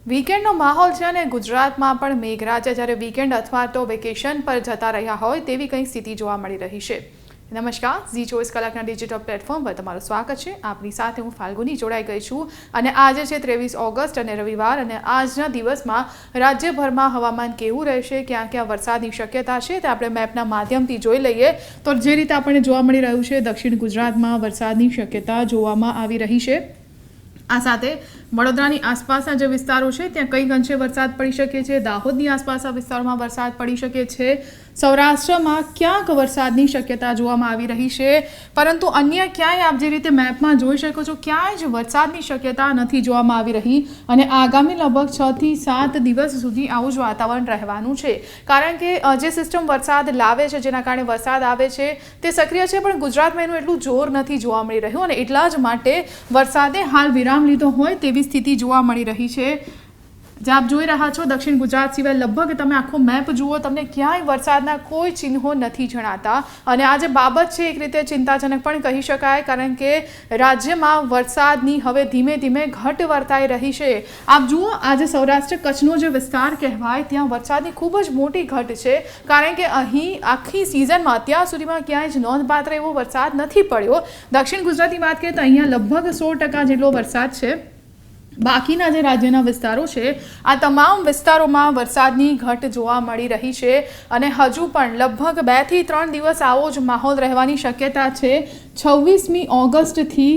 વીકેન્ડનો માહોલ છે અને ગુજરાતમાં પણ મેઘરાજા જ્યારે વીકેન્ડ અથવા તો વેકેશન પર જતા રહ્યા હોય તેવી કંઈ સ્થિતિ જોવા મળી રહી છે। નમસ્કાર, ઝી 24 કલાકના ડિજિટલ પ્લેટફોર્મ પર તમારું સ્વાગત છે। આપની સાથે હું ફાલ્ગુની જોડાઈ ગઈ છું અને આજે છે 23 ઓગસ્ટ અને રવિવાર અને આજના દિવસમાં રાજ્યભરમાં હવામાન કેવું રહેશે, ક્યાં ક્યાં વરસાદની શક્યતા છે તે આપણે મેપના માધ્યમથી જોઈ લઈએ। તો જે રીતે આપણને જોવા મળી રહ્યું છે, દક્ષિણ ગુજરાતમાં વરસાદની શક્યતા જોવામાં આવી રહી છે। આ સાથે વડોદરાની આસપાસના જે વિસ્તારો છે ત્યાં કંઈક અંશે વરસાદ પડી શકે છે, દાહોદની આસપાસના વિસ્તારોમાં વરસાદ પડી શકે છે, સૌરાષ્ટ્રમાં ક્યાંક વરસાદની શક્યતા જોવામાં આવી રહી છે, પરંતુ અન્ય ક્યાંય આપ જે રીતે મેપમાં જોઈ શકો છો ક્યાંય જ વરસાદની શક્યતા નથી જોવામાં આવી રહી અને આગામી લગભગ 6 થી 7 દિવસ સુધી આવું જ વાતાવરણ રહેવાનું છે, કારણ કે જે સિસ્ટમ વરસાદ લાવે છે, જેના કારણે વરસાદ આવે છે તે સક્રિય છે, પણ ગુજરાતમાં એનું એટલું જોર નથી જોવા મળી રહ્યું અને એટલા જ માટે વરસાદે હાલ વિરામ લીધો હોય તેવી સ્થિતિ જોવા મળી રહી છે। જે આપ જોઈ રહ્યા છો, દક્ષિણ ગુજરાત સિવાય લગભગ તમે આખો મેપ જુઓ, તમને ક્યાંય વરસાદના કોઈ ચિહ્નો નથી જણાતા અને આ જે બાબત છે એક રીતે ચિંતાજનક પણ કહી શકાય, કારણ કે રાજ્યમાં વરસાદની હવે ધીમે ધીમે ઘટ વર્તાઈ રહી છે। આપ જુઓ, આજે સૌરાષ્ટ્ર કચ્છનો જે વિસ્તાર કહેવાય ત્યાં વરસાદની ખૂબ જ મોટી ઘટ છે, કારણ કે અહીં આખી સિઝનમાં અત્યાર સુધીમાં ક્યાંય જ નોંધપાત્ર એવો વરસાદ નથી પડ્યો। દક્ષિણ ગુજરાતની વાત કરીએ તો અહીંયા લગભગ 100% જેટલો વરસાદ છે। બાકીના જે રાજ્યના વિસ્તારો છે આ તમામ વિસ્તારોમાં વરસાદની ઘટ જોવા મળી રહી છે અને હજુ પણ લગભગ 2 થી 3 દિવસ આવો જ માહોલ રહેવાની શક્યતા છે। 26મી ઓગસ્ટથી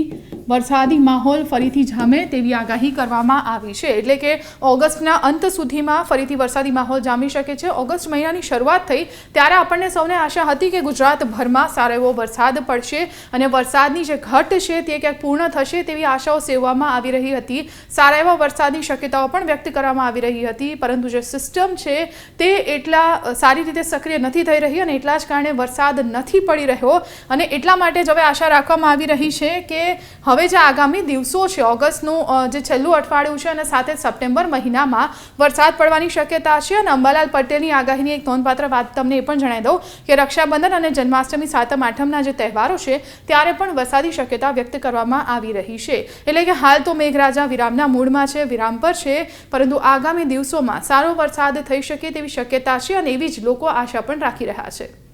વરસાદી માહોલ ફરીથી જામે તેવી આગાહી કરવામાં આવી છે, એટલે કે ઓગસ્ટના અંત સુધીમાં ફરીથી વરસાદી માહોલ જામી શકે છે। ઓગસ્ટ મહિનાની શરૂઆત થઈ ત્યારે આપણને સૌને આશા હતી કે ગુજરાતભરમાં સારો એવો વરસાદ પડશે અને વરસાદની જે ઘટ છે તે ક્યાંક પૂર્ણ થશે તેવી આશાઓ સેવવામાં આવી રહી હતી। સારા એવા વરસાદની શક્યતાઓ પણ વ્યક્ત કરવામાં આવી રહી હતી, પરંતુ જે સિસ્ટમ છે તે એટલા સારી રીતે સક્રિય નથી થઈ રહી અને એટલા જ કારણે વરસાદ નથી પડી રહ્યો અને એટલા માટે જ હવે આશા રાખવામાં આવી રહી છે કે હવે જે આગામી દિવસો છે, ઓગસ્ટનું જે છેલ્લું અઠવાડિયું છે અને સાથે સપ્ટેમ્બર મહિનામાં વરસાદ પડવાની શક્યતા છે। અને અંબાલાલ પટેલની આગાહીની એક નોંધપાત્ર વાત તમને એ પણ જણાવી દઉં કે રક્ષાબંધન અને જન્માષ્ટમી, સાતમ આઠમના જે તહેવારો છે ત્યારે પણ વરસાદી શક્યતા વ્યક્ત કરવામાં આવી રહી છે, એટલે કે હાલ તો મેઘરાજા વિરામના મૂડમાં છે, વિરામ પર છે, પરંતુ આગામી દિવસોમાં સારો વરસાદ થઈ શકે તેવી શક્યતા છે અને એવી જ લોકો આશા પણ રાખી રહ્યા છે।